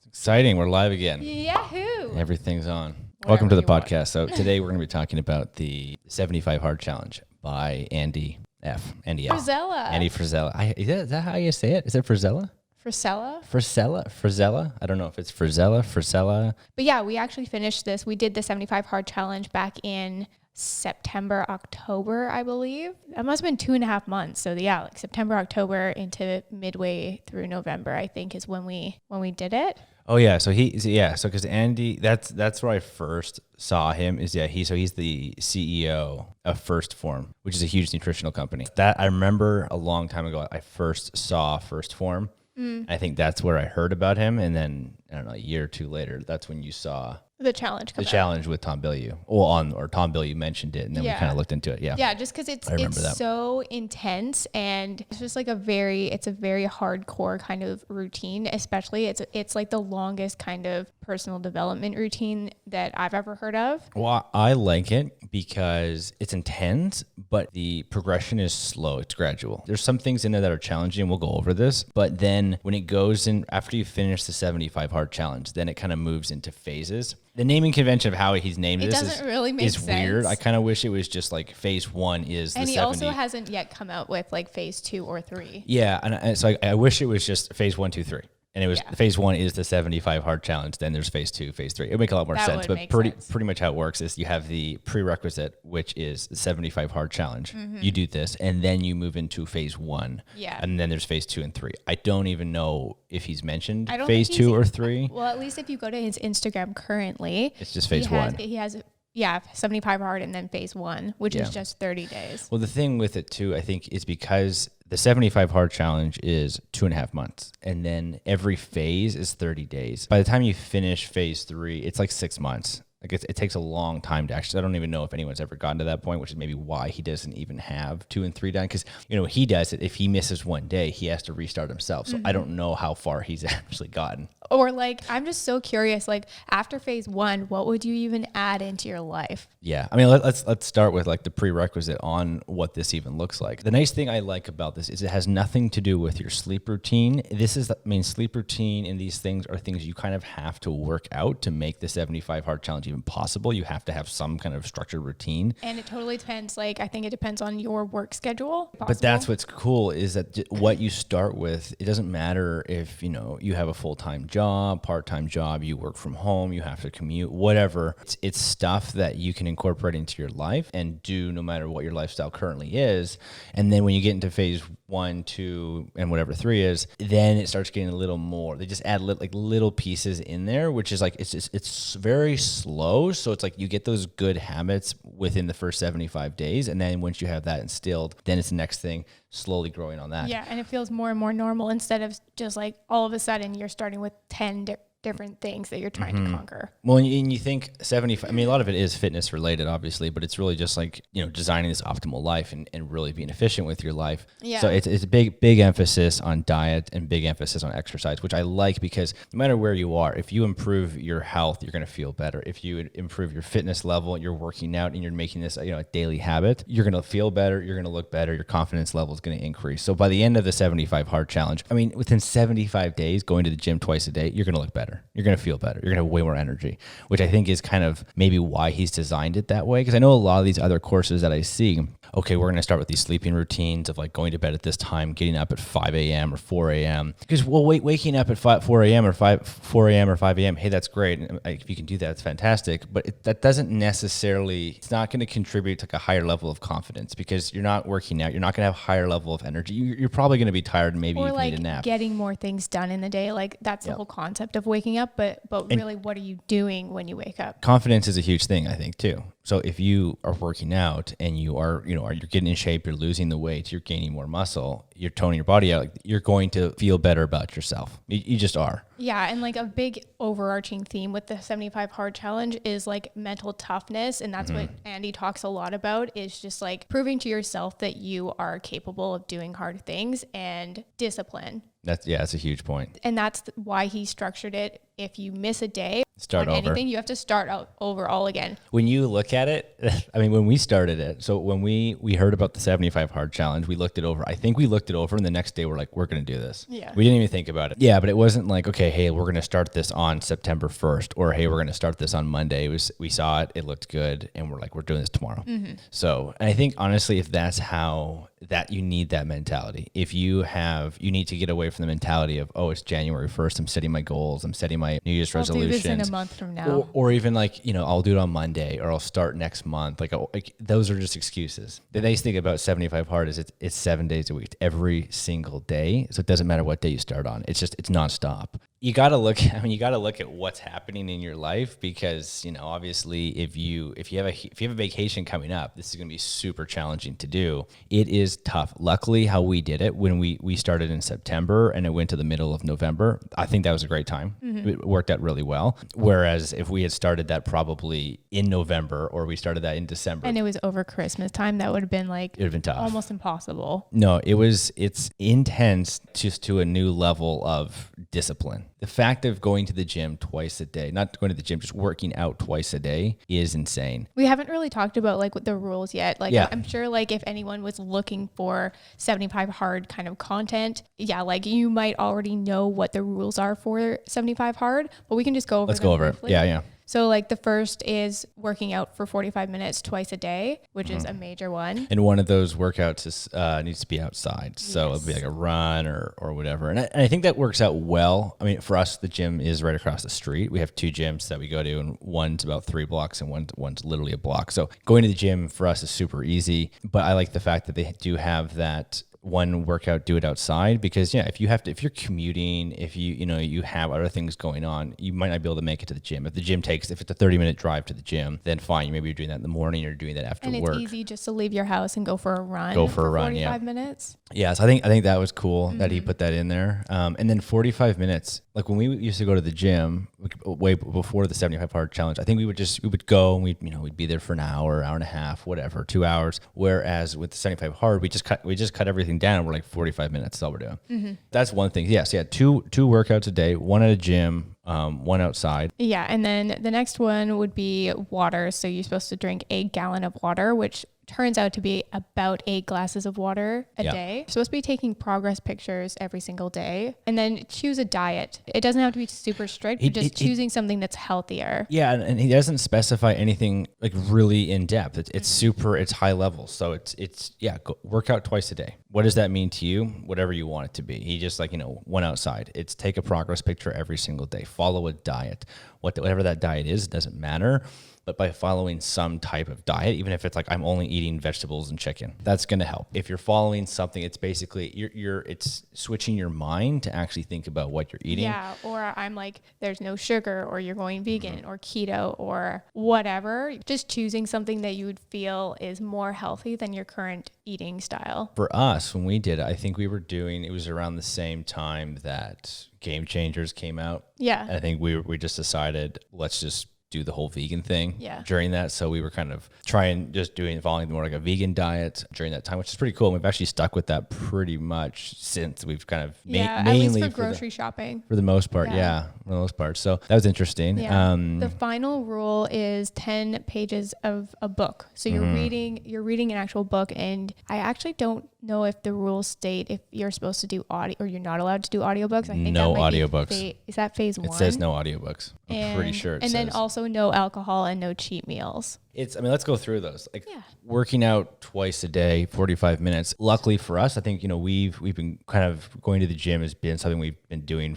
Exciting. We're live again. Yahoo! Everything's on. Whatever Welcome to the you want. podcast. So today we're going to be talking about the 75 Hard Challenge by Andy F. Andy F. Frizella. Andy Frizella. Is that how you say it? Is it Frizella? Frizella. Frizella? I don't know if it's Frizella. But yeah, we actually finished this. We did the 75 Hard Challenge back in September, October, I believe. That must have been 2.5 months. So yeah, like September, October into midway through November, I think is when we did it. Oh yeah, so because Andy, that's where I first saw him. He's the CEO of First Form, which is a huge nutritional company. That I remember a long time ago. I first saw First Form. I think that's where I heard about him, and then I don't know, a year or two later, that's when you saw The challenge. challenge with Tom Bilyeu. Tom Bilyeu mentioned it, and then we kind of looked into it. Yeah. Yeah, just because it's so intense, and it's just like it's a very hardcore kind of routine. Especially it's like the longest kind of personal development routine that I've ever heard of. Well, I like it because it's intense, but the progression is slow. It's gradual. There's some things in there that are challenging. We'll go over this, but then when it goes in, after you finish the 75 Hard Challenge, then it kind of moves into phases. The naming convention of how he's named this doesn't really make is sense. Weird. I kind of wish it was just like phase 1 is and the 70. he also hasn't yet come out with like phase 2 or 3. Yeah, and so I wish it was just phase 1, 2, 3. And it was phase 1 is the 75 Hard Challenge. Then there's phase 2, phase 3. It would make a lot more sense. But pretty much how it works is you have the prerequisite, which is the 75 Hard Challenge. Mm-hmm. You do this, and then you move into phase 1. Yeah. And then there's phase 2 and 3. I don't even know if he's mentioned phase 2 or 3. Well, at least if you go to his Instagram currently, it's just phase 1. He has 75 hard and then phase 1, which is just 30 days. Well, the thing with it too, I think, is because the 75 Hard Challenge is 2.5 months, and then every phase is 30 days. By the time you finish phase 3, it's like 6 months. Like it takes a long time to actually, I don't even know if anyone's ever gotten to that point, which is maybe why he doesn't even have 2 and 3 done. Because, he does it. If he misses one day, he has to restart himself. So I don't know how far he's actually gotten. Or like, I'm just so curious, like after phase 1, what would you even add into your life? Yeah. I mean, let's start with like the prerequisite on what this even looks like. The nice thing I like about this is it has nothing to do with your sleep routine. Sleep routine and these things are things you kind of have to work out to make the 75 Hard Challenge even possible. You have to have some kind of structured routine. And it totally depends. Like, I think it depends on your work schedule. But that's what's cool is that what you start with, it doesn't matter if, you have a full-time job, part-time job, you work from home, you have to commute, whatever. It's stuff that you can incorporate into your life and do no matter what your lifestyle currently is. And then when you get into phase 1, 2, and whatever 3 is, then it starts getting a little more. They just add little pieces in there, which is like, it's very slow. So it's like you get those good habits within the first 75 days. And then once you have that instilled, then it's the next thing, slowly growing on that. Yeah, and it feels more and more normal instead of just like all of a sudden you're starting with 10 different things that you're trying to conquer. Well, and you think 75, a lot of it is fitness related, obviously, but it's really just like, designing this optimal life and really being efficient with your life. Yeah. So it's a big emphasis on diet and big emphasis on exercise, which I like because no matter where you are, if you improve your health, you're going to feel better. If you improve your fitness level, you're working out and you're making this, a daily habit, you're going to feel better. You're going to look better. Your confidence level is going to increase. So by the end of the 75 Hard Challenge, within 75 days, going to the gym twice a day, you're going to look better. You're going to feel better. You're going to have way more energy, which I think is kind of maybe why he's designed it that way. Because I know a lot of these other courses that I see, okay, we're going to start with these sleeping routines of like going to bed at this time, getting up at 5 a.m. or 4 a.m. Because, waking up at 4 a.m. or 4 a.m. or 5 a.m., hey, that's great. And if you can do that, it's fantastic. But that doesn't necessarily, it's not going to contribute to like a higher level of confidence because you're not working out. You're not going to have a higher level of energy. You're probably going to be tired and maybe you need a nap. Or getting more things done in the day. Like that's the whole concept of waking up. But really, what are you doing when you wake up? Confidence is a huge thing, I think, too. So if you are working out and you are, you're getting in shape, you're losing the weight, you're gaining more muscle, you're toning your body out, you're going to feel better about yourself. You just are. Yeah. And like a big overarching theme with the 75 Hard Challenge is like mental toughness. And that's what Andy talks a lot about is just like proving to yourself that you are capable of doing hard things and discipline. That's a huge point. And that's why he structured it. If you miss a day, start over. Anything, you have to start out over all again. When you look at it, I mean, when we started it, so when we heard about the 75 hard challenge, we looked it over. I think we looked it over, and the next day we're like, we're going to do this. Yeah. We didn't even think about it. Yeah, but it wasn't like, okay, hey, we're going to start this on September 1st, or hey, we're going to start this on Monday. We saw it, it looked good, and we're like, we're doing this tomorrow. So, and I think honestly, if that's how that you need that mentality. If you need to get away from the mentality of, oh, it's January 1st, I'm setting my goals, I'm setting my New Year's resolutions. I'll do this in a month from now. Or even like, I'll do it on Monday, or I'll start next month. Like those are just excuses. The nice thing about 75 hard is it's 7 days a week, every single day. So it doesn't matter what day you start on. It's nonstop. You got to look at what's happening in your life, because, obviously if you have a vacation coming up, this is going to be super challenging to do. It is tough. Luckily, how we did it when we started in September and it went to the middle of November, I think that was a great time. It worked out really well. Whereas if we had started that probably in November, or we started that in December, and it was over Christmas time, that would have been like, it would have been tough, almost impossible. No, it's intense, just to a new level of discipline. The fact of going to the gym twice a day, not going to the gym, just working out twice a day is insane. We haven't really talked about like the rules yet. Like, yeah. I'm sure like if anyone was looking for 75 hard kind of content, yeah, like you might already know what the rules are for 75 hard, but we can just go over. Let's go over it. Yeah. So like the first is working out for 45 minutes twice a day, which is a major one. And one of those workouts needs to be outside. So it'll be like a run or whatever. And I think that works out well. I mean, for us, the gym is right across the street. We have 2 gyms that we go to, and one's about 3 blocks and one's literally a block. So going to the gym for us is super easy. But I like the fact that they do have that one workout, do it outside, because if you're commuting, if you have other things going on, you might not be able to make it to the gym. If it's a 30-minute drive to the gym, then fine. Maybe you're doing that in the morning, or doing that after work. And it's easy just to leave your house and go for a run. 45 minutes. Yeah, so I think that was cool that he put that in there. And then 45 minutes, like when we used to go to the gym way before the 75 hard challenge, I think we would go and we'd be there for an hour and a half, whatever, 2 hours. Whereas with the 75 hard, we just cut everything down, and we're like 45 minutes. That's all we're doing. That's one thing. Yes, yeah, 2 workouts a day, one at a gym, one outside. Yeah, and then the next one would be water. So you're supposed to drink 1 gallon of water, which turns out to be about 8 glasses of water a day. You're supposed to be taking progress pictures every single day, and then choose a diet. It doesn't have to be super strict, but just choosing something that's healthier. Yeah, and he doesn't specify anything like really in depth. It's high level. So it's work out twice a day. What does that mean to you? Whatever you want it to be. He just one outside. It's take a progress picture every single day. Follow a diet. Whatever that diet is, it doesn't matter. But by following some type of diet, even if it's like I'm only eating vegetables and chicken, that's going to help. If you're following something, it's basically it's switching your mind to actually think about what you're eating. Yeah, or I'm like, there's no sugar, or you're going vegan or keto or whatever. Just choosing something that you would feel is more healthy than your current eating style. For us, when we did it, I think it was around the same time that Game Changers came out. Yeah. And I think we just decided, let's just do the whole vegan thing during that. So we were kind of following more like a vegan diet during that time, which is pretty cool. And we've actually stuck with that pretty much since. We've kind of mainly at least for grocery shopping for the most part. Yeah, for the most part. So that was interesting. Yeah. The final rule is 10 pages of a book. So you're reading an actual book, and I actually don't know if the rules state if you're supposed to do audio or you're not allowed to do audiobooks. I think no audiobooks. Is that phase 1? It says no audiobooks. I'm pretty sure it says. And then also no alcohol and no cheat meals. Let's go through those. Working out twice a day, 45 minutes. Luckily for us, I think, we've been kind of going to the gym has been something we've been doing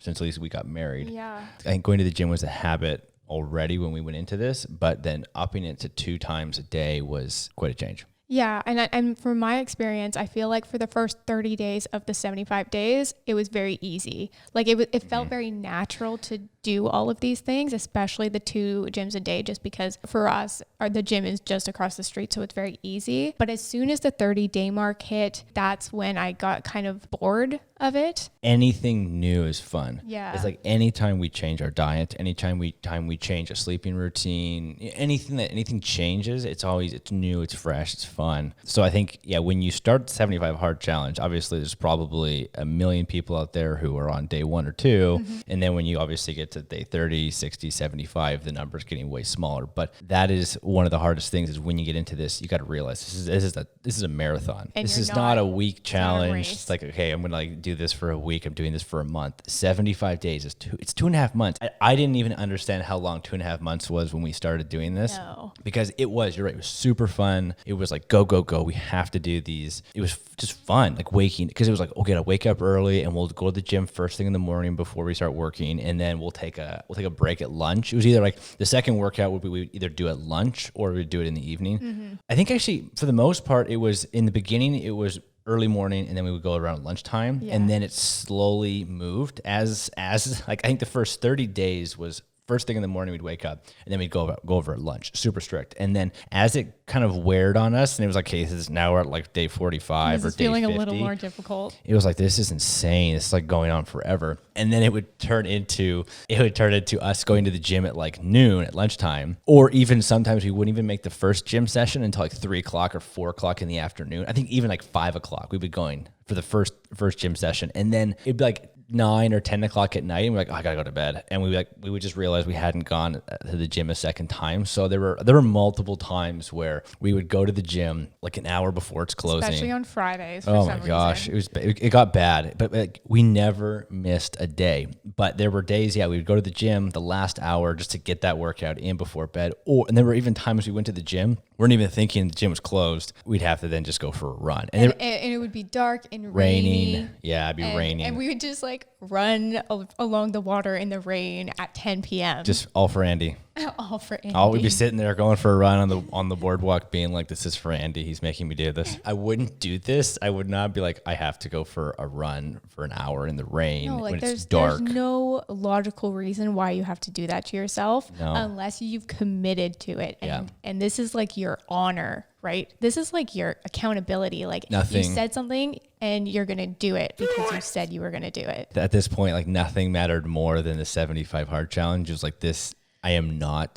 since at least we got married. Yeah. I think going to the gym was a habit already when we went into this, but then upping it to 2 times a day was quite a change. Yeah, and from my experience, I feel like for the first 30 days of the 75 days, it was very easy. Like it felt very natural to do all of these things, especially the 2 gyms a day, just because for us, the gym is just across the street, so it's very easy. But as soon as the 30-day mark hit, that's when I got kind of bored of it. Anything new is fun. Yeah. It's like anytime we change our diet, anytime we change a sleeping routine, anything changes, it's new, it's fresh, it's fun. So I think, when you start the 75 hard challenge, obviously there's probably a million people out there who are on day 1 or 2. And then when you obviously get get to day 30, 60, 75, the number's getting way smaller. But that is one of the hardest things is when you get into this, you got to realize this is a marathon. And this is not a week challenge. It's like, okay, I'm going to like do this for a week. I'm doing this for a month. 75 days is it's 2.5 months. I didn't even understand how long 2.5 months was when we started doing this. No. Because you're right. It was super fun. It was like, go, go, go. We have to do these. It was just fun. Like waking, because it was like, okay, I wake up early and we'll go to the gym first thing in the morning before we start working. And then we'll take a break at lunch. It was either like the second workout would be, we would either do at lunch or we'd do it in the evening. Mm-hmm. I think actually for the most part, it was in the beginning, it was early morning and then we would go around lunchtime. Yeah. And then it slowly moved as like, I think the first 30 days was first thing in the morning, we'd wake up and then we'd go over at lunch, super strict. And then as it kind of weared on us and it was like, okay, now we're at like day 45 or day 50. Feeling a little more difficult. It was like, this is insane. It's like going on forever. And then it would turn into us going to the gym at like noon at lunchtime, or even sometimes we wouldn't even make the first gym session until like 3 o'clock or 4 o'clock in the afternoon. I think even like 5 o'clock, we'd be going for the first gym session. And then it'd be like 9 or 10 o'clock at night and we're like, oh, I gotta go to bed. And we would just realize we hadn't gone to the gym a second time. So there were multiple times where we would go to the gym like an hour before it's closing. Especially on Fridays. Oh my gosh. It got bad, but like, we never missed a day. But there were days, we would go to the gym the last hour just to get that workout in before bed. And there were even times we went to the gym, weren't even thinking the gym was closed. We'd have to then just go for a run. And it would be dark and raining. Yeah, it'd be raining. And we would just like run along the water in the rain at 10 p.m. Just all for Andy. All for Andy. We'd be sitting there going for a run on the boardwalk being like, this is for Andy. He's making me do this. I wouldn't do this. I would not be like, I have to go for a run for an hour in the rain when it's dark. There's no logical reason why you have to do that to yourself unless you've committed to it. And this is like your honor, right? This is like your accountability. Like you said something and you're going to do it because you said you were going to do it. At this point, like nothing mattered more than the 75 hard challenge. It was like this. I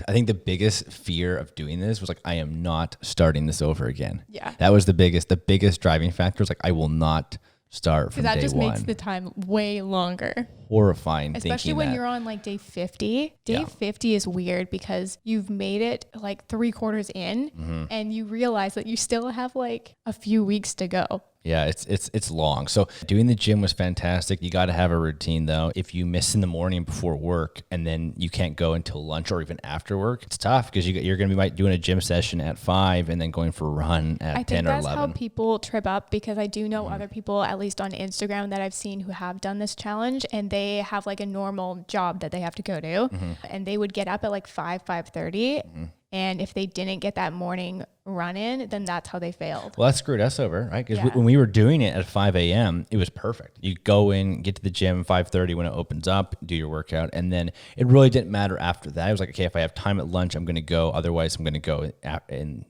think the biggest fear of doing this was like, I am not starting this over again. Yeah. That was the biggest driving factor was like, I will not start from day one. That just makes the time way longer. Horrifying. Especially when you're on like day 50. Day 50 is weird because you've made it like 3/4 in and you realize that you still have like a few weeks to go. Yeah, it's long. So doing the gym was fantastic. You got to have a routine though. If you miss in the morning before work and then you can't go until lunch or even after work, it's tough because you're going to be doing a gym session at 5 and then going for a run at 10 or 11. I think that's how people trip up because I do know other people, at least on Instagram, that I've seen who have done this challenge and they have like a normal job that they have to go to and they would get up at like 5:30 and if they didn't get that morning run in, then that's how they failed. Well, that screwed us over, right? Because when we were doing it at 5 a.m., it was perfect. You go in, get to the gym 5:30 when it opens up, do your workout, and then it really didn't matter after that. It was like, okay, if I have time at lunch, I'm going to go. Otherwise, I'm going to go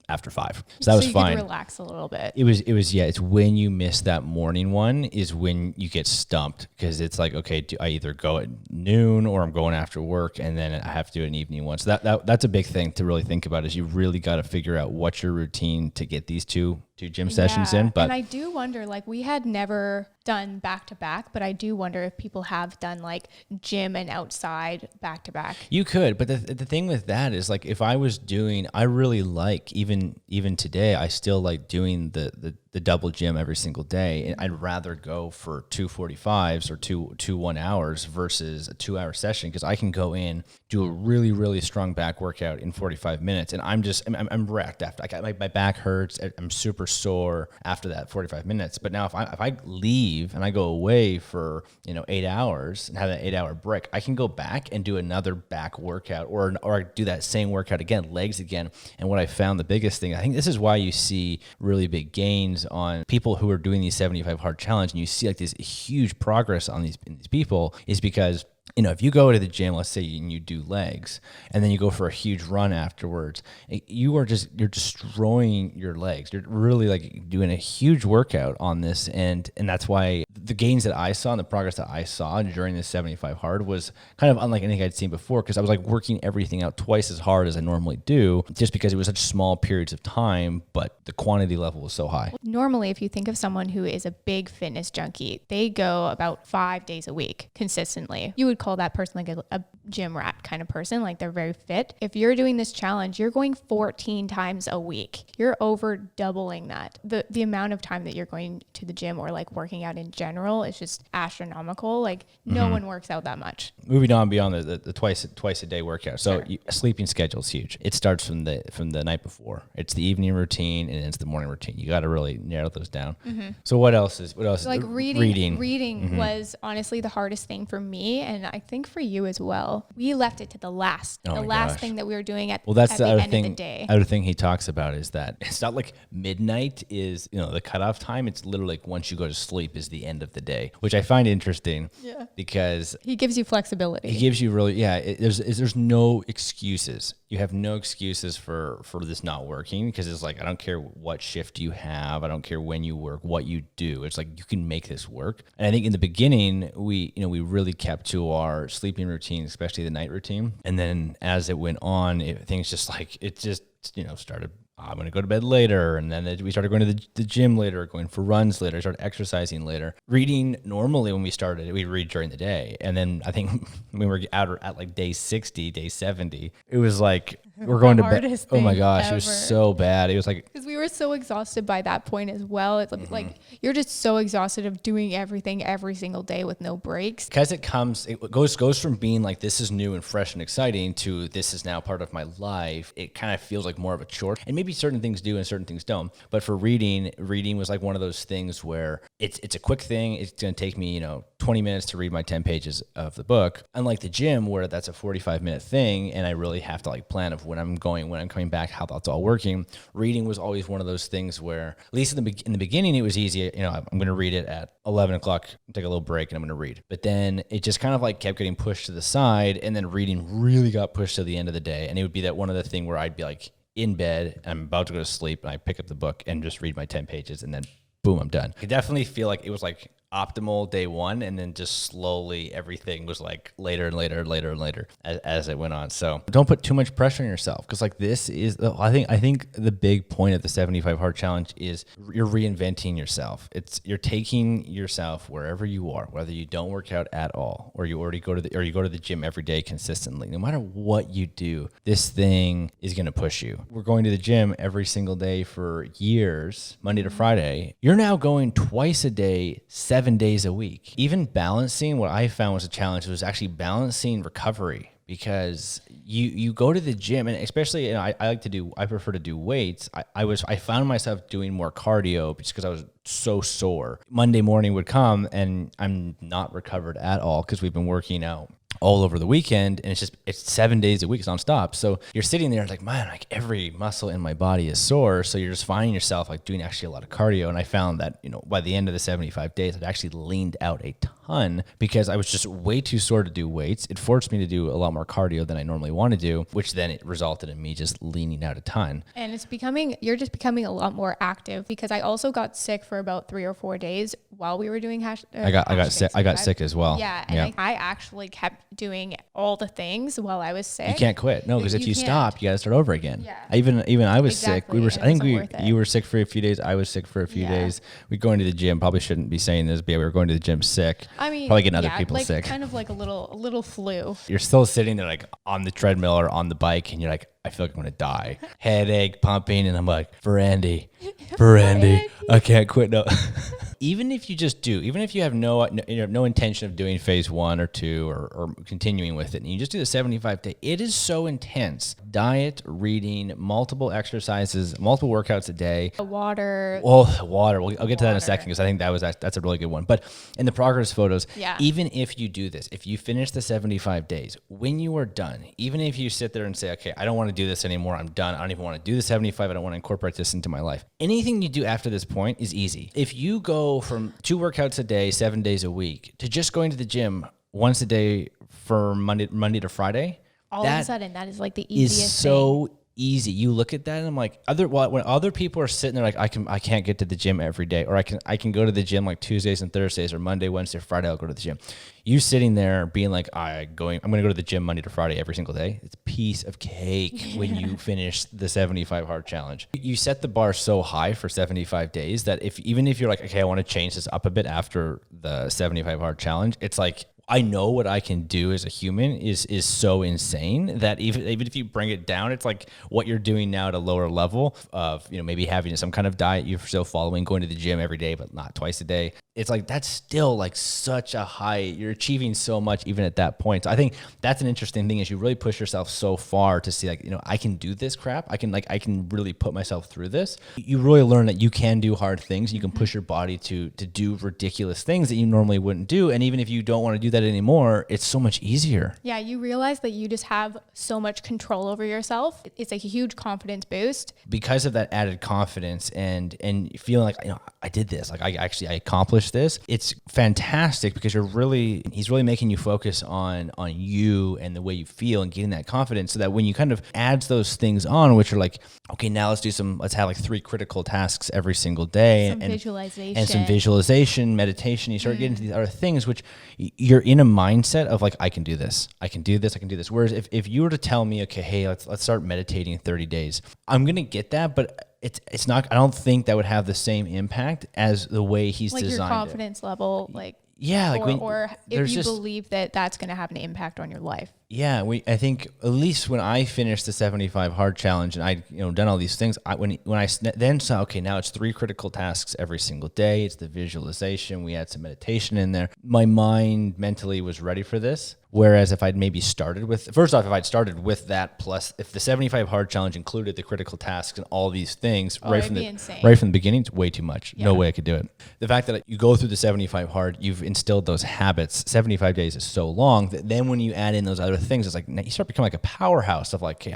after 5. So that was fine. You could relax a little bit. It was. It's when you miss that morning one is when you get stumped because it's like, okay, I either go at noon or I'm going after work, and then I have to do an evening one. So that's a big thing to really think about is you really got to figure out what your routine to get these two gym sessions in. But and I do wonder, like we had never done back to back, but I do wonder if people have done like gym and outside back to back. You could, but the thing with that is like if I was doing, I really like even today, I still like doing the double gym every single day. And I'd rather go for 2:45s or two 1 hours versus a 2-hour session because I can go in, do a really, really strong back workout in 45 minutes. And I'm wrecked after. My back hurts. I'm super sore after that 45 minutes. But now if I leave and I go away for 8 hours and have that 8-hour break, I can go back and do another back workout or do that same workout again, legs again. And what I found the biggest thing, I think this is why you see really big gains on people who are doing these 75 hard challenge, and you see like this huge progress on these people, is because if you go to the gym, let's say you do legs, and then you go for a huge run afterwards, you're destroying your legs. You're really like doing a huge workout on this, and that's why the gains that I saw and the progress that I saw during this 75 hard was kind of unlike anything I'd seen before, because I was like working everything out twice as hard as I normally do, just because it was such small periods of time, but the quantity level was so high. Normally, if you think of someone who is a big fitness junkie, they go about 5 days a week consistently. You would would call that person like a gym rat kind of person. Like they're very fit. If you're doing this challenge, you're going 14 times a week. You're over doubling that. The amount of time that you're going to the gym or like working out in general is just astronomical. Like no one works out that much. Moving on beyond the twice a day workout. So sleeping schedule is huge. It starts from the night before. It's the evening routine and it's the morning routine. You got to really narrow those down. So what else is like reading was honestly the hardest thing for me, and I think for you as well. We left it to the last thing that we were doing at the end of the day. Other thing he talks about is that it's not like midnight is the cutoff time. It's literally like once you go to sleep is the end of the day, which I find interesting because he gives you flexibility. He gives you there's no excuses. You have no excuses for this not working, because it's like, I don't care what shift you have. I don't care when you work, what you do. It's like, you can make this work. And I think in the beginning, we really kept to our sleeping routine, especially the night routine. And then as it went on, things just started, I'm going to go to bed later. And then we started going to the gym later, going for runs later. I started exercising later. Reading, normally when we started, we'd read during the day. And then I think when we were out at like day 60, day 70, it was like, we're going to bed. Oh my gosh, it was so bad. It was like, because we were so exhausted by that point as well. It's like you're just so exhausted of doing everything every single day with no breaks. Because it goes from being like, this is new and fresh and exciting to this is now part of my life. It kind of feels like more of a chore, and maybe certain things do and certain things don't. But for reading was like one of those things where it's a quick thing. It's going to take me 20 minutes to read my 10 pages of the book. Unlike the gym, where that's a 45-minute thing, and I really have to like plan of when I'm coming back, how that's all working. Reading was always one of those things where, at least in the beginning, it was easy. I'm going to read it at 11 o'clock, take a little break, and I'm going to read. But then it just kind of like kept getting pushed to the side, and then reading really got pushed to the end of the day. And it would be that one of the thing where I'd be like in bed, I'm about to go to sleep, and I pick up the book and just read my 10 pages, and then boom, I'm done. I definitely feel like it was like optimal day one, and then just slowly everything was like later and later and later and later as it went on. So don't put too much pressure on yourself, because like this is I think the big point of the 75 hard challenge is you're reinventing yourself. You're taking yourself wherever you are, whether you don't work out at all or you go to the gym every day consistently. No matter what you do, this thing is going to push you. We're going to the gym every single day for years, Monday to Friday. You're now going twice a day, 7 days a week. Even balancing, what I found was a challenge was actually balancing recovery, because you go to the gym, and especially I prefer to do weights. I found myself doing more cardio just because I was so sore. Monday morning would come and I'm not recovered at all, because we've been working out all over the weekend, and it's 7 days a week, it's nonstop. So you're sitting there like, man, like every muscle in my body is sore. So you're just finding yourself like doing actually a lot of cardio. And I found that, by the end of the 75 days, I'd actually leaned out a ton, because I was just way too sore to do weights. It forced me to do a lot more cardio than I normally want to do, which then it resulted in me just leaning out a ton. And you're just becoming a lot more active, because I also got sick for about 3 or 4 days while we were doing I got sick as well. Yeah. And I actually kept doing all the things while I was sick. You can't quit. No, because if you stop, you got to start over again. Yeah. Even I was sick. You were sick for a few days. I was sick for a few days. We go into the gym. Probably shouldn't be saying this, but we were going to the gym sick. I mean, probably getting other people sick. Kind of like a little flu. You're still sitting there like on the treadmill or on the bike, and you're like, I feel like I'm going to die. Headache, pumping, and I'm like, for Andy, I can't quit. No. Even if you have no intention of doing phase 1 or 2 or continuing with it, and you just do the 75 day, it is so intense. Diet, reading, multiple exercises, multiple workouts a day. Water. Water. I'll get to that in a second, because I think that's a really good one. But in the progress photos, even if you do this, if you finish the 75 days, when you are done, even if you sit there and say, okay, I don't want to do this anymore, I'm done, I don't even want to do the 75, I don't want to incorporate this into my life. Anything you do after this point is easy. If you go from 2 workouts a day, 7 days a week, to just going to the gym once a day for Monday to Friday, all of a sudden that is like the easiest thing. Is so easy. You look at that and I'm like, when other people are sitting there like, I can't get to the gym every day, or I can go to the gym like Tuesdays and Thursdays, or Monday, Wednesday, Friday I'll go to the gym. You sitting there being like, I'm going to go to the gym Monday to Friday every single day. It's a piece of cake when you finish the 75 hard challenge. You set the bar so high for 75 days that even if you're like, okay, I want to change this up a bit after the 75 hard challenge, it's like, I know what I can do as a human is so insane that even if you bring it down, it's like what you're doing now at a lower level of, maybe having some kind of diet you're still following, going to the gym every day, but not twice a day. It's like, that's still like such a high, you're achieving so much even at that point. So I think that's an interesting thing is you really push yourself so far to see like, I can do this crap. I can really put myself through this. You really learn that you can do hard things. You can push your body to do ridiculous things that you normally wouldn't do. And even if you don't want to do that anymore, it's so much easier. Yeah. You realize that you just have so much control over yourself. It's like a huge confidence boost. Because of that added confidence and feeling like, I did this, like I accomplished this. It's fantastic because he's really making you focus on you and the way you feel and getting that confidence so that when you kind of adds those things on, which are like, okay, now let's have like 3 critical tasks every single day and some visualization, meditation. You start getting into these other things, which you're in a mindset of like, I can do this. I can do this. I can do this. Whereas if you were to tell me, okay, hey, let's start meditating in 30 days, I'm going to get that, but it's not, I don't think that would have the same impact as the way he's like designed your confidence level, like, yeah, like or if you believe that that's going to have an impact on your life. Yeah, I think at least when I finished the 75 hard challenge and I done all these things, when I then saw, okay, now it's 3 critical tasks every single day. It's the visualization. We had some meditation in there. My mind mentally was ready for this. Whereas if I'd maybe started with that, plus if the 75 hard challenge included the critical tasks and all these things right from the beginning, it's way too much. Yeah. No way I could do it. The fact that you go through the 75 hard, you've instilled those habits. 75 days is so long that then when you add in those other things, it's like you start becoming like a powerhouse of like, okay,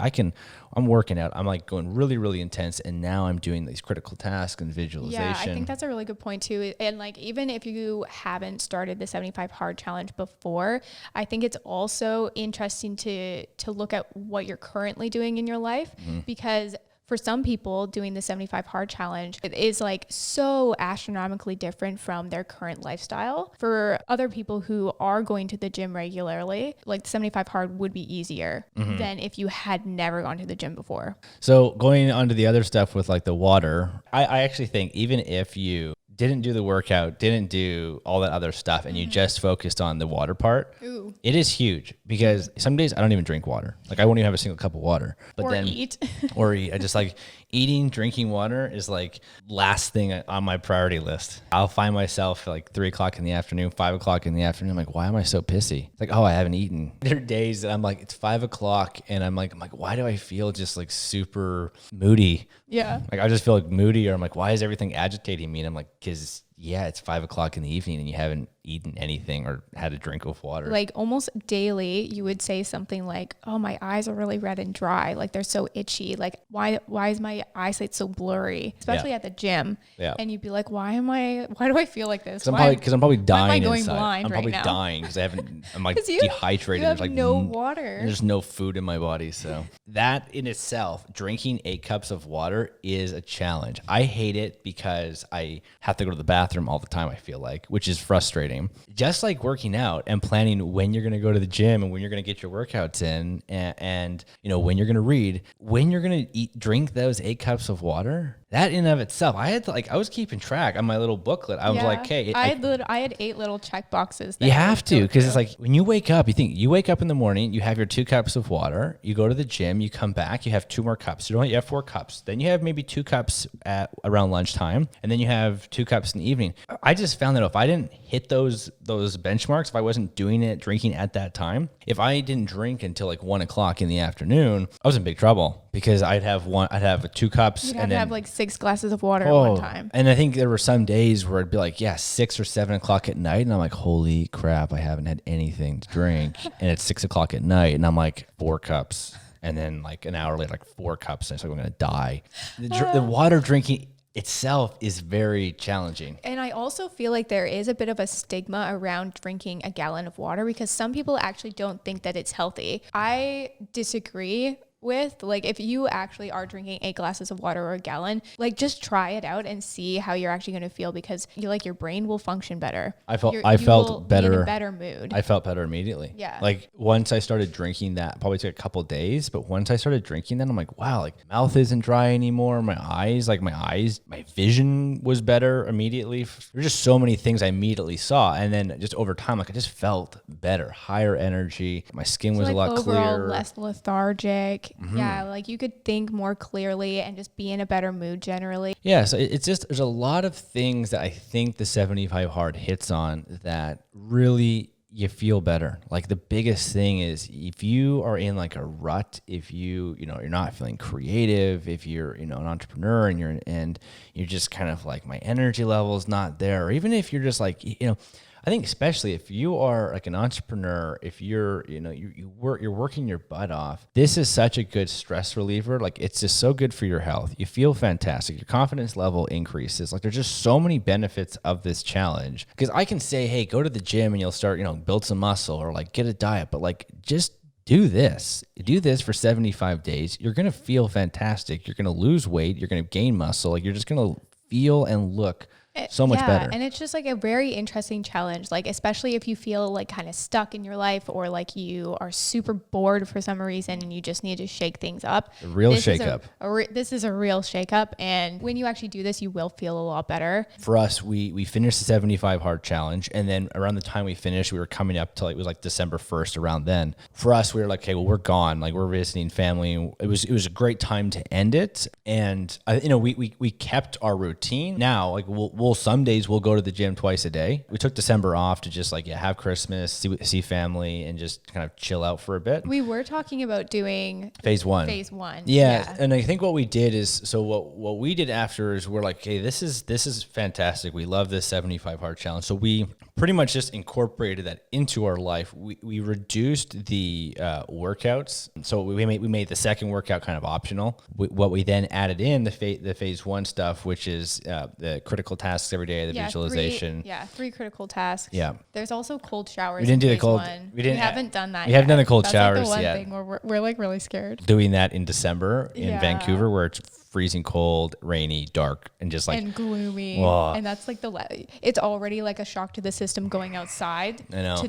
I'm working out. I'm like going really, really intense. And now I'm doing these critical tasks and visualization. Yeah, I think that's a really good point too. And like, even if you haven't started the 75 hard challenge before, I think it's also interesting to look at what you're currently doing in your life, because for some people doing the 75 hard challenge, it is like so astronomically different from their current lifestyle. For other people who are going to the gym regularly, like the 75 hard would be easier than if you had never gone to the gym before. So going on to the other stuff with like the water, I actually think even if you didn't do the workout, didn't do all that other stuff, and you just focused on the water part, it is huge because some days I don't even drink water. Like I won't even have a single cup of water. But or eat. I just like eating, drinking water is like last thing on my priority list. I'll find myself like 3 o'clock in the afternoon, 5 o'clock in the afternoon. I'm like, why am I so pissy? It's like, oh, I haven't eaten. There are days that I'm like, it's 5 o'clock and I'm like, why do I feel just like super moody? Yeah. Like I just feel like moody, or I'm like, why is everything agitating me? And I'm like, because it's 5 o'clock in the evening and you haven't eaten anything or had a drink of water. Like almost daily, you would say something like, oh, my eyes are really red and dry. Like they're so itchy. Like why is my eyesight so blurry? Especially at the gym. Yeah. And you'd be like, why do I feel like this? Because I'm probably dying. Why am I going blind I'm probably dying because I'm like dehydrated. You have there's like no water. There's no food in my body. So that in itself, drinking 8 cups of water is a challenge. I hate it because I have to go to the bathroom all the time, I feel like, which is frustrating. Just like working out and planning when you're going to go to the gym and when you're going to get your workouts in and when you're going to read, when you're going to drink those 8 cups of water. That in and of itself, I was keeping track on my little booklet. I was like, hey, I had 8 little check boxes. You have to, because it's like when you wake up, you wake up in the morning, you have your 2 cups of water, you go to the gym, you come back, you have 2 more cups. You have 4 cups. Then you have maybe 2 cups at around lunchtime, and then you have 2 cups in the evening. I just found that if I didn't hit those benchmarks, if I wasn't drinking at that time, if I didn't drink until like 1 o'clock in the afternoon, I was in big trouble because I'd have 2 cups. You'd and then have like 6 glasses of water at one time. And I think there were some days where it'd be like, 6 or 7 o'clock at night. And I'm like, holy crap, I haven't had anything to drink. And it's 6 o'clock at night. And I'm like 4 cups. And then like an hour later, like 4 cups. And it's like, I'm going to die. The water drinking itself is very challenging. And I also feel like there is a bit of a stigma around drinking a gallon of water because some people actually don't think that it's healthy. I disagree. with. Like if you actually are drinking 8 glasses of water or a gallon, like just try it out and see how you're actually going to feel, because your brain will function better. I felt better. Be in a better mood. I felt better immediately. Yeah. Like once I started drinking that, probably took a couple of days, but once I started drinking that, I'm like, wow, like mouth isn't dry anymore. My vision was better immediately. There's just so many things I immediately saw. And then just over time, like I just felt better, higher energy. My skin was a lot clearer. Less lethargic. Mm-hmm. Yeah. Like you could think more clearly and just be in a better mood generally. Yeah. So it's just, there's a lot of things that I think the 75 hard hits on that really you feel better. Like the biggest thing is if you are in like a rut, if you're not feeling creative, if you're, an entrepreneur and you're just kind of like my energy level is not there, or even if you're just like, I think especially if you are like an entrepreneur, if you're, you're working your butt off, this is such a good stress reliever. Like it's just so good for your health. You feel fantastic. Your confidence level increases. Like there's just so many benefits of this challenge, because I can say, hey, go to the gym and you'll start, build some muscle or like get a diet, but like just do this for 75 days. You're going to feel fantastic. You're going to lose weight. You're going to gain muscle. Like you're just going to feel and look so much better. And it's just like a very interesting challenge, like especially if you feel like kind of stuck in your life, or like you are super bored for some reason and you just need to shake things up. A real shake up. This is a real shake up. And when you actually do this, you will feel a lot better. For us, we finished the 75 hard challenge. And then around the time we finished, we were coming up to it was like December 1st around then. For us, we were like, okay, well, we're gone. Like we're visiting family. It was a great time to end it. And we kept our routine. Now, like we'll some days we'll go to the gym twice a day. We took December off to just have Christmas, see family, and just kind of chill out for a bit. We were talking about doing phase one. Yeah. And I think what we did is, so what we did after is we're like, hey, this is fantastic. We love this 75 hard challenge. So we pretty much just incorporated that into our life. We reduced the workouts. So we made the second workout kind of optional. What we then added in the phase one stuff, which is the critical tasks every day, the visualization. 3 critical tasks. Yeah. There's also cold showers. We didn't do the cold. We haven't done that. We haven't done the cold That's showers like the yet. one thing where we're like really scared. Doing that in December in Vancouver, where it's freezing cold, rainy, dark, and just like and gloomy. Whoa. And that's like it's already like a shock to the system going outside. I know.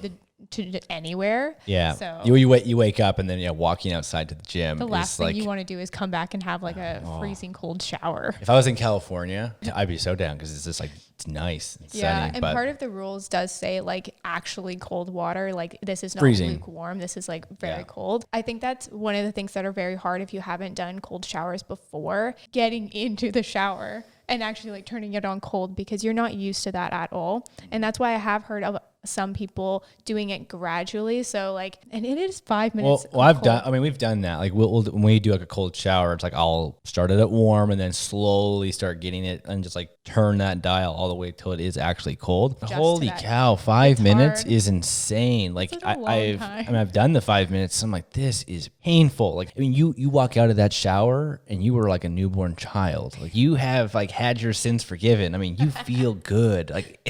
To anywhere. Yeah. So you wake up and then walking outside to the gym. The last thing you want to do is come back and have like a freezing cold shower. If I was in California, I'd be so down, because it's just like it's nice. It's sunny, and part of the rules does say like actually cold water. Like this is not freezing. Lukewarm. This is like very cold. I think that's one of the things that are very hard if you haven't done cold showers before, getting into the shower and actually like turning it on cold, because you're not used to that at all. And that's why I have heard of some people doing it gradually. So like, and it is 5 minutes. Well, we've done that. Like we'll when we do like a cold shower, it's like I'll start it at warm and then slowly start getting it and just like turn that dial all the way till it is actually cold. Holy cow, 5 minutes is insane. Like I've done the 5 minutes. I'm like, this is painful. Like, I mean, you walk out of that shower and you were like a newborn child. Like you have like had your sins forgiven. I mean, you feel good. Like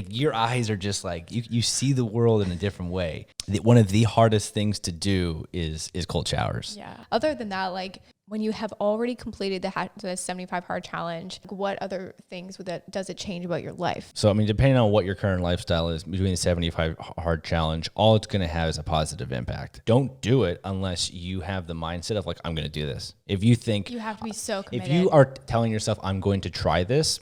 your eyes are just like, you see the world in a different way. One of the hardest things to do is cold showers. Yeah. Other than that, like when you have already completed the 75 hard challenge, what other things does it change about your life? So, I mean, depending on what your current lifestyle is, doing the 75 hard challenge, all it's going to have is a positive impact. Don't do it unless you have the mindset of like, I'm going to do this. If you think you have to be so committed. If you are telling yourself, I'm going to try this,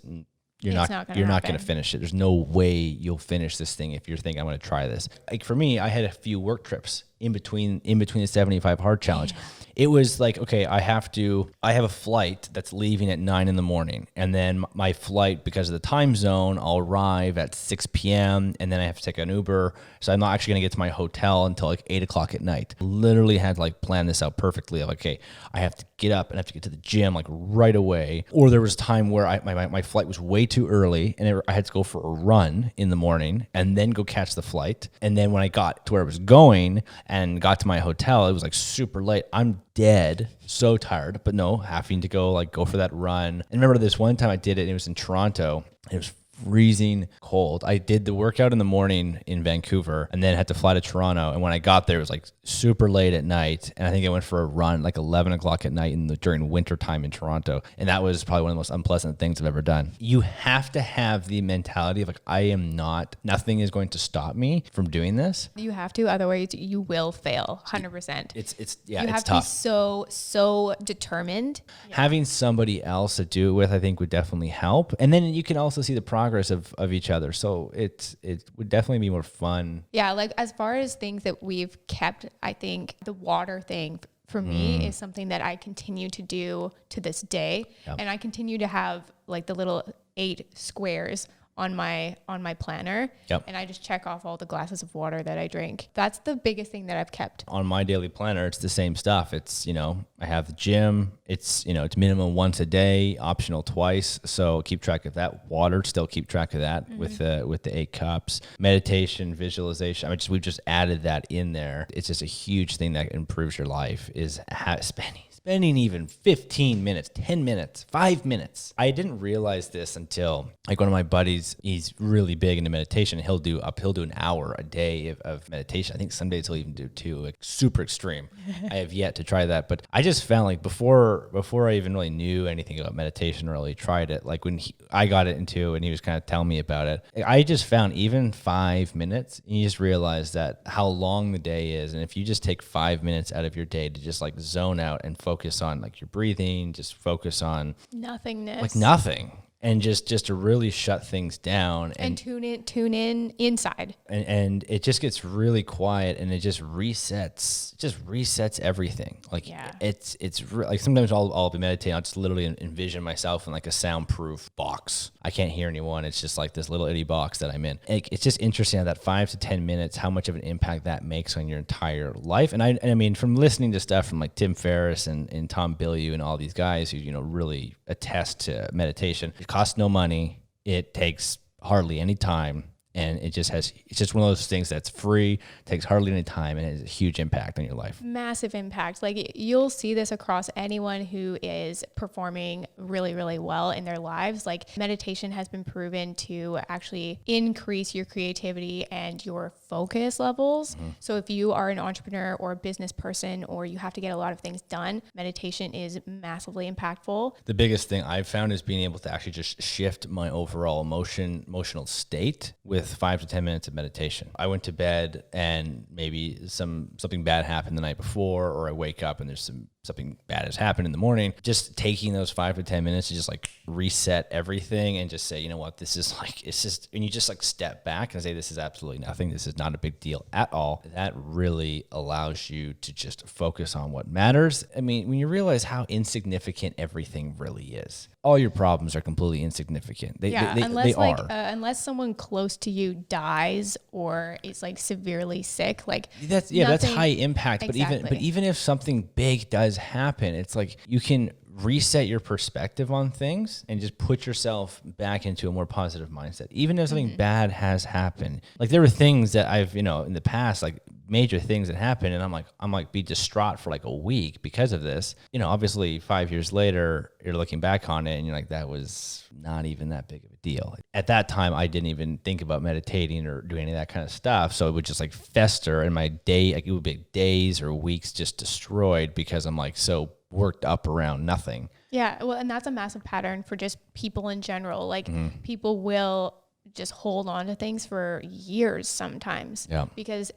you're not going to finish it. There's no way you'll finish this thing if you're thinking, I'm going to try this. Like for me, I had a few work trips in between the 75 hard challenge. Yeah. It was like, okay, I have a flight that's leaving at 9 a.m. And then my flight, because of the time zone, I'll arrive at 6 p.m. and then I have to take an Uber. So I'm not actually going to get to my hotel until like 8 o'clock at night. Literally had to like plan this out perfectly. Like, okay, I have to get up and I have to get to the gym like right away. Or there was a time where my flight was way too early and I had to go for a run in the morning and then go catch the flight. And then when I got to where I was going and got to my hotel, it was like super late. I'm dead, so tired, but no, having to go for that run. And remember this one time I did it, and it was in Toronto. It was freezing cold. I did the workout in the morning in Vancouver and then had to fly to Toronto. And when I got there, it was like super late at night. And I think I went for a run like 11 o'clock at night during winter time in Toronto. And that was probably one of the most unpleasant things I've ever done. You have to have the mentality of like, nothing is going to stop me from doing this. You have to, otherwise you will fail 100%. It's tough. You have to be so determined. Having somebody else to do it with, I think would definitely help. And then you can also see the progress of each other. So it would definitely be more fun. Yeah. Like as far as things that we've kept, I think the water thing for me is something that I continue to do to this day. Yep. And I continue to have like the little 8 squares on my planner. Yep. And I just check off all the glasses of water that I drink. That's the biggest thing that I've kept. On my daily planner, it's the same stuff. It's, I have the gym. It's, it's minimum once a day, optional twice. So keep track of that. Water, still keep track of that with the 8 cups. Meditation, visualization. We've just added that in there. It's just a huge thing that improves your life is spending even 15 minutes, 10 minutes, 5 minutes. I didn't realize this until like one of my buddies, he's really big into meditation. He'll do an hour a day of meditation. I think some days he'll even do 2, like super extreme. I have yet to try that, but I just found like before I even really knew anything about meditation or really tried it, like when I got it into and he was kind of telling me about it, I just found even 5 minutes, you just realize that how long the day is. And if you just take 5 minutes out of your day to just like zone out and focus on like your breathing, just focus on nothingness, like nothing. And just to really shut things down and tune in inside. And it just gets really quiet and it just resets everything. Like it's like sometimes I'll be meditating. I'll just literally envision myself in like a soundproof box. I can't hear anyone. It's just like this little itty box that I'm in. It's just interesting how that 5 to 10 minutes, how much of an impact that makes on your entire life. And I mean, from listening to stuff from like Tim Ferriss and Tom Bilyeu and all these guys who, really attest to meditation, it costs no money. It takes hardly any time. And it's just one of those things that's free, takes hardly any time, and it has a huge impact on your life. Massive impact. Like you'll see this across anyone who is performing really, really well in their lives. Like meditation has been proven to actually increase your creativity and your focus levels. Mm-hmm. So if you are an entrepreneur or a business person, or you have to get a lot of things done, meditation is massively impactful. The biggest thing I've found is being able to actually just shift my overall emotional state with 5 to 10 minutes of meditation. I went to bed and maybe something bad happened the night before, or I wake up and there's something bad has happened in the morning. Just taking those 5 to 10 minutes to just like reset everything and just say, you know what, this is like, it's just, and you just like step back and say, this is absolutely nothing. This is not a big deal at all. That really allows you to just focus on what matters. I mean, when you realize how insignificant everything really is, all your problems are completely insignificant. They are. Unless someone close to you dies or is like severely sick, like that's high impact. Exactly. But even if something big does happen, it's like you can reset your perspective on things and just put yourself back into a more positive mindset. Even if something bad has happened, like there were things that I've, in the past, like major things that happened, and I'm like be distraught for like a week because of this. Obviously 5 years later, you're looking back on it and you're like, that was not even that big of a deal. At that time, I didn't even think about meditating or doing any of that kind of stuff. So it would just like fester, and my day, like it would be days or weeks just destroyed because I'm like so worked up around nothing. Yeah. Well, and that's a massive pattern for just people in general. Like people will just hold on to things for years sometimes. Yeah.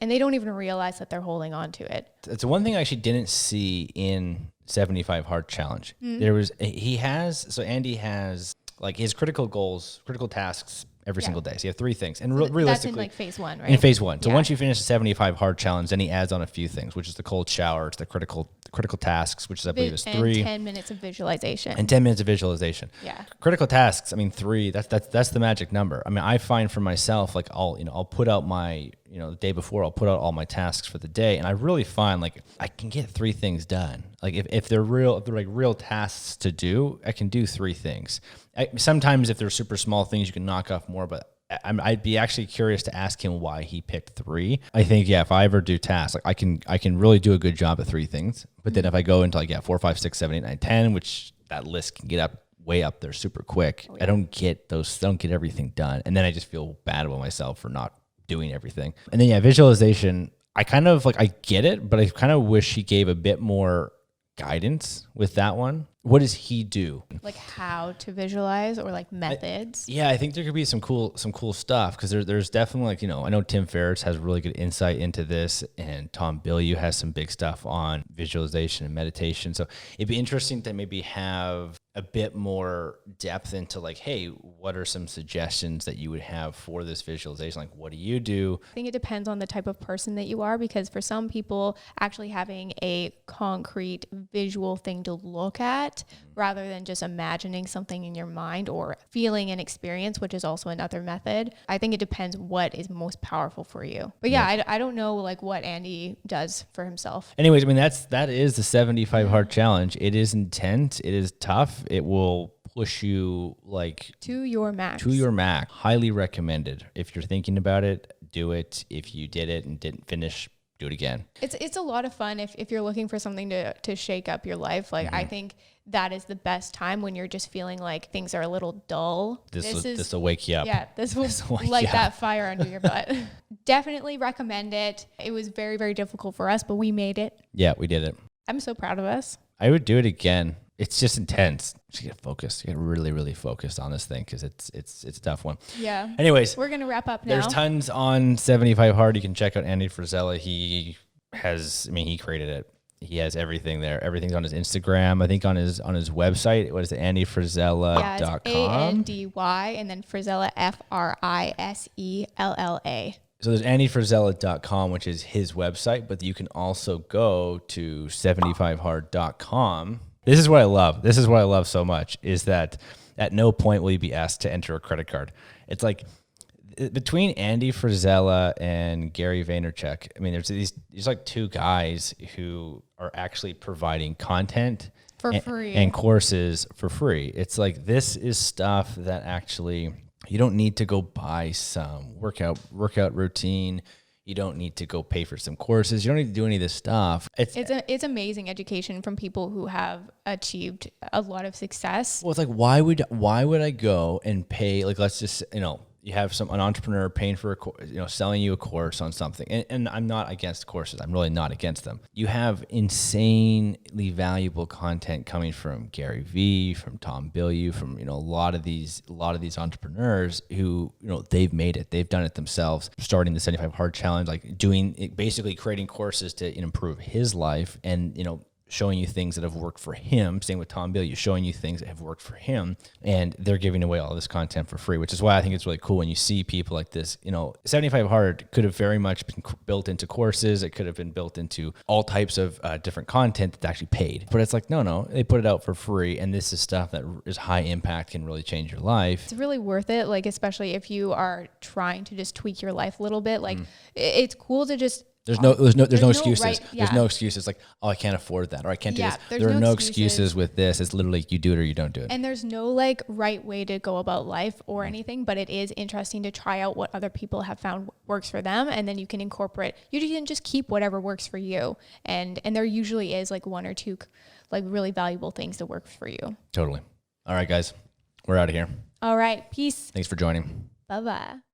And they don't even realize that they're holding on to it. It's one thing I actually didn't see in 75 Hard Challenge. Andy has like his critical goals, critical tasks every single day. So you have 3 things. And realistically, that's in like phase 1, right? In phase 1. So once you finish the 75 Hard Challenge, then he adds on a few things, which is the cold shower, it's the critical tasks, which is, I believe is 3. And 10 minutes of visualization. Yeah. Critical tasks, 3, that's the magic number. I find for myself, like I'll put out my, the day before, I'll put out all my tasks for the day. And I really find like I can get 3 things done. Like if they're real tasks to do, I can do 3 things. Sometimes if they're super small things, you can knock off more, but I'd be actually curious to ask him why he picked 3. I think, if I ever do tasks, like I can really do a good job at 3 things. But then if I go into like 4, 5, 6, 7, 8, 9, 10, which that list can get up way up there super quick. Oh, yeah. I don't get everything done. And then I just feel bad about myself for not doing everything. And then visualization, I kind of I get it, but I kind of wish he gave a bit more guidance with that one. What does he do? Like how to visualize or methods? I think there could be some cool stuff because there's definitely I know Tim Ferriss has really good insight into this, and Tom Bilyeu has some big stuff on visualization and meditation. So it'd be interesting to maybe have a bit more depth into hey, what are some suggestions that you would have for this visualization? What do you do? I think it depends on the type of person that you are, because for some people, actually having a concrete visual thing to look at rather than just imagining something in your mind or feeling an experience, which is also another method. I think it depends what is most powerful for you. But I don't know what Andy does for himself. Anyways, that is the 75 hard challenge. It is intense. It is tough. It will push you to your max. Highly recommended. If you're thinking about it, do it. If you did it and didn't finish, do it again. It's a lot of fun if you're looking for something to shake up your life. I think that is the best time when you're just feeling like things are a little dull. This will wake you up. Yeah, this will light that fire under your butt. Definitely recommend it. It was very, very difficult for us, but we made it. Yeah, we did it. I'm so proud of us. I would do it again. It's just intense. You get focused. You get really, really focused on this thing because it's a tough one. Yeah. Anyways, we're gonna wrap up now. There's tons on 75 Hard. You can check out Andy Frisella. He created it. He has everything there. Everything's on his Instagram. I think on his website. What is it? AndyFrisella.com. Yeah, Andy and then Frisella Frisella. So there's AndyFrisella.com, which is his website, but you can also go to 75hard.com. This is what I love. This is what I love so much is that at no point will you be asked to enter a credit card. It's between Andy Frisella and Gary Vaynerchuk. There's these two guys who are actually providing content for free and courses for free. It's this is stuff that actually you don't need to go buy some workout routine. You don't need to go pay for some courses. You don't need to do any of this stuff. It's amazing education from people who have achieved a lot of success. Well, it's why would I go and pay? Let's just you have an entrepreneur paying for selling you a course on something, and I'm not against courses. I'm really not against them. You have insanely valuable content coming from Gary Vee, from Tom Bilyeu, from a lot of these entrepreneurs who they've made it. They've done it themselves. Starting the 75 Hard Challenge, doing it, basically creating courses to improve his life, and showing you things that have worked for him. Same with Tom Bilyeu, showing you things that have worked for him, and they're giving away all this content for free, which is why I think it's really cool when you see people like this. 75 Hard could have very much been built into courses. It could have been built into all types of different content that's actually paid. But it's no, they put it out for free, and this is stuff that is high impact, can really change your life. It's really worth it, especially if you are trying to just tweak your life a little bit. It's cool to just There's no excuses. Right, yeah. There's no excuses I can't afford that or I can't do this. There are no excuses with this. It's literally you do it or you don't do it. And there's no right way to go about life or anything, but it is interesting to try out what other people have found works for them, and then you can incorporate. You can just keep whatever works for you, and there usually is one or two really valuable things that work for you. Totally. All right, guys, we're out of here. All right, peace. Thanks for joining. Bye-bye.